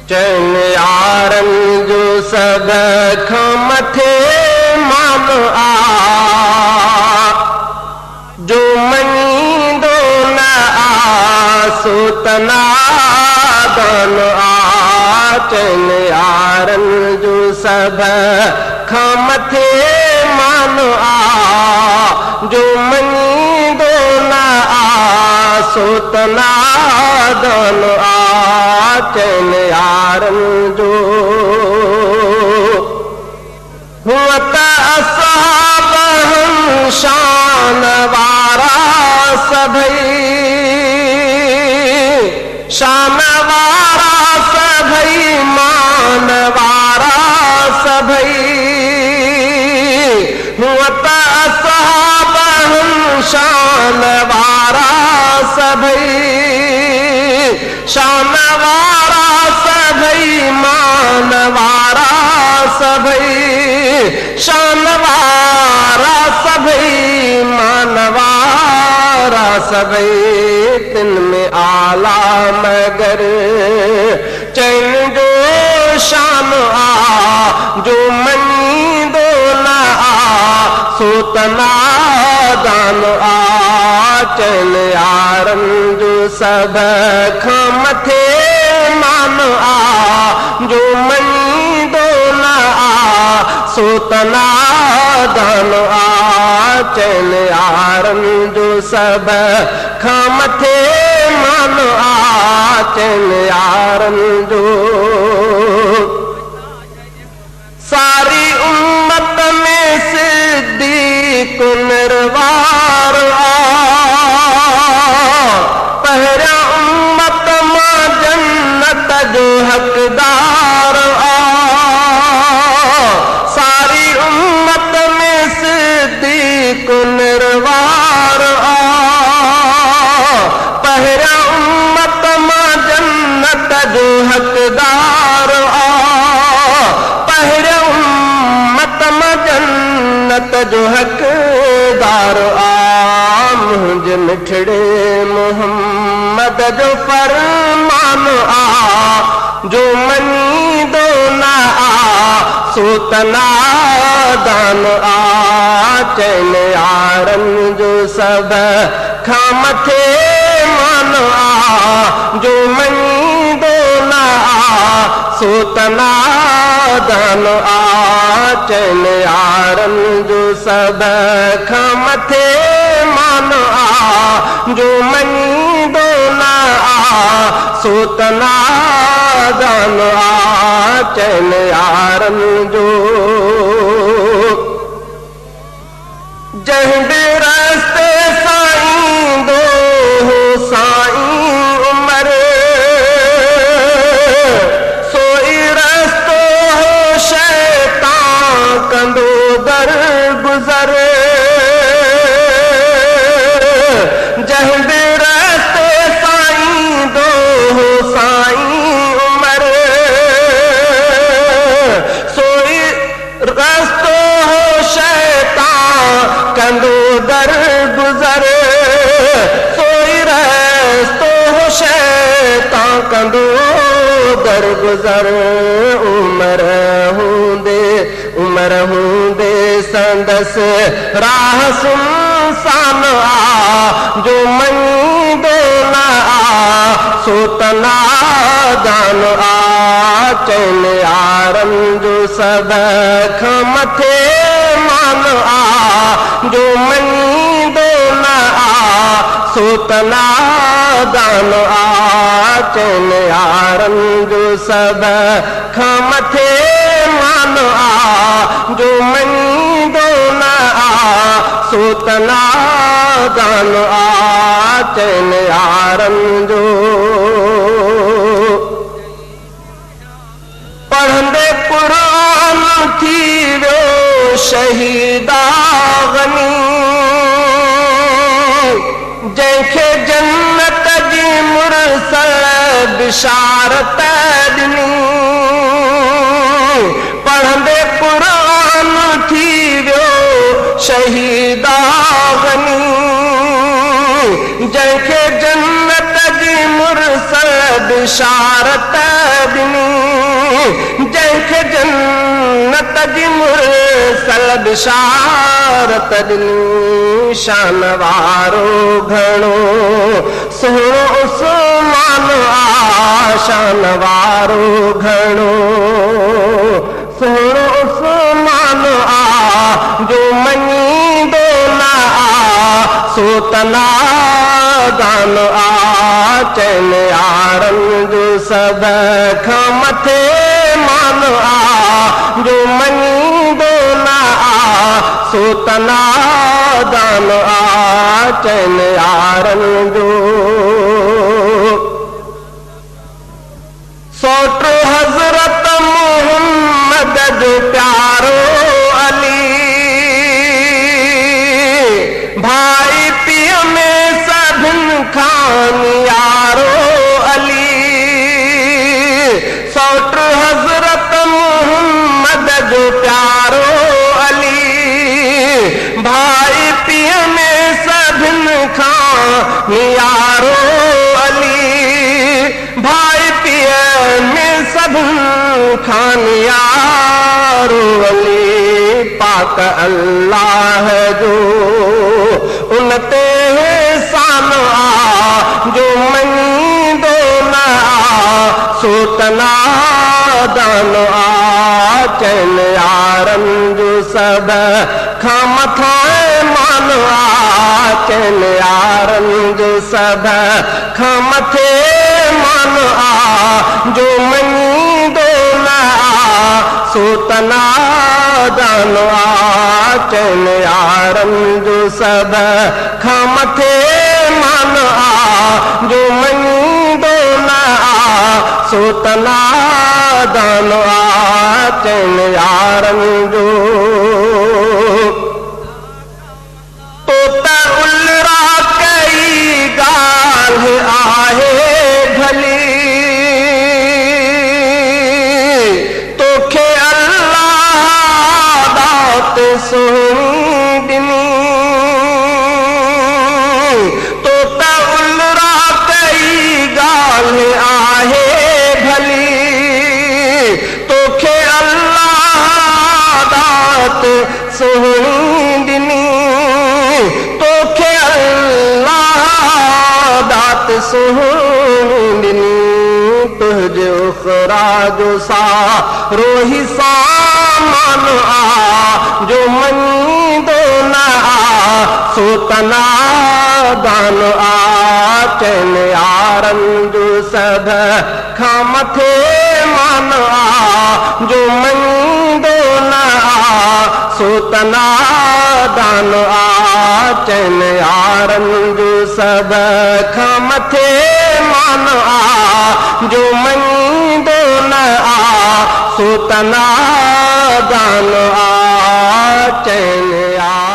चैन यारन जो सब मथे मान आ जो मनी दो न सुतना दन आ चैन यारन जो सब मथे मान आ जो मनी दो न सुतना दन आ चैन यारन जो हुआ असहाब हम शान वारा सभई शान वारा सभई मान वारा सभई हुआ असहाब हम शान वारा सभई शान वारा सभई मान वारा सभई शान वारा सभई मान वारा सभई तिन में आला मगर चैन जो शान आ जो मनी दो न सुतना दान आ चैन यारन जो सब मथे मान आ जो मनी दो न सुतना दान आ चैन यारन जो सब मथे मान आ चैन यारन जो सारी उम्मत में सिद्दीक निर्वार पहरा उम्मत मां जन्नत जो हकदार सारी उम्मत में सिद्दीक निर्वार पहरा उम्मत मां जन्नत जो हकदार पहरा उम्मत मां जन्नत जो हकदार मुझे मिठड़े मोहम्मद जो फरमान आ जो मनी दो न सुतना दान आ चैन यारन जो सब मथे मान आ जो मनी दो न सुतना दान आ चैन यारन जो सब मथे मान आ जो मनी दो न सुतना दान आ चैन यारन जो जहिंदे रास्ते साईं दो साईं उमर सोई रस्तो हो शैतान कंदो दर गुजर जहिंदे रास्ते साईं दो साईं उमर सोई रस्तो हो शैतान कंदो दर गुजर सोई रस्तो हो शैतान कंदो दर गुजर उमर हूंदे संदस राह सुनसान आ जो मनी दो न सुतना दान आ चैन यारन जो सब मथे मान आ जो मनी दो न सुतना दान आ चैन यारन जो सब मथे मान आ जो मनी दो न सुतना दान आ चैन यारन जो पढ़ंदे कुरान थी वो शहीदा गनी जंहिंखे जन्नत जी मुरसल बिशारत ॾिनी पढ़ंदे कुरान थी वो शहीदा गनी जंहिंखे जन्नत जी मुरसल बिशारत ॾिनी जन्नत जी मुरसल बिशारत ॾिनी शान वारो घणो सुहिणो उस्मान आ शान वारो घणो सुहिणो उस्मान आ जो मञींदो न आ सो तना दान आ चैन यारनि जो सभ खां मथे मान आ जो मञींदो न आ सो तना दान आ चैन यारनि जो सोट हज़रत मोहम्मद जो प्यारो अली भाई पीउ में सभिनि खां यारो अली सोट हज़रत मोहम्मद जो प्यारो अली भाई पीउ में सभिनि खां यारो अली भाई पीउ में सभिनि खां यारो अली पाक अल्लाह जो उन ते एहसान आ जो मञींदो न आ सो तना दान आ चैन यारनि जो सभ खां मथां मान आ चैन यारनि जो सभ खां मथे मान आ जो मञींदो न आ सो तना दान आ चैन यारनि जो सभ खां मथे मान आ जो मञींदो न आ सो तना दान आ चैन यारनि जो तो त उलरा कई ॻाल्हि आहे भली तोखे अल्लाह दात सुहिणी ॾिनी तो त उलरा कई ॻाल्हि आहे भली तोखे अल्लाह दात सुहिणी ॾिनी तोखे अल्लाह दात सुहिणी ॾिनी तुंहिंजे उखरा जो सारो ही सामान आ जो मञींदो न आ सो तना दान आ चैन यारनि जो सभ खां मथे मान आ जो मञींदो न आ सो तना दान आ चैन यारनि जो सभ खां मथे मान आ जो मञींदो न आ सो तना दान आ चैन यार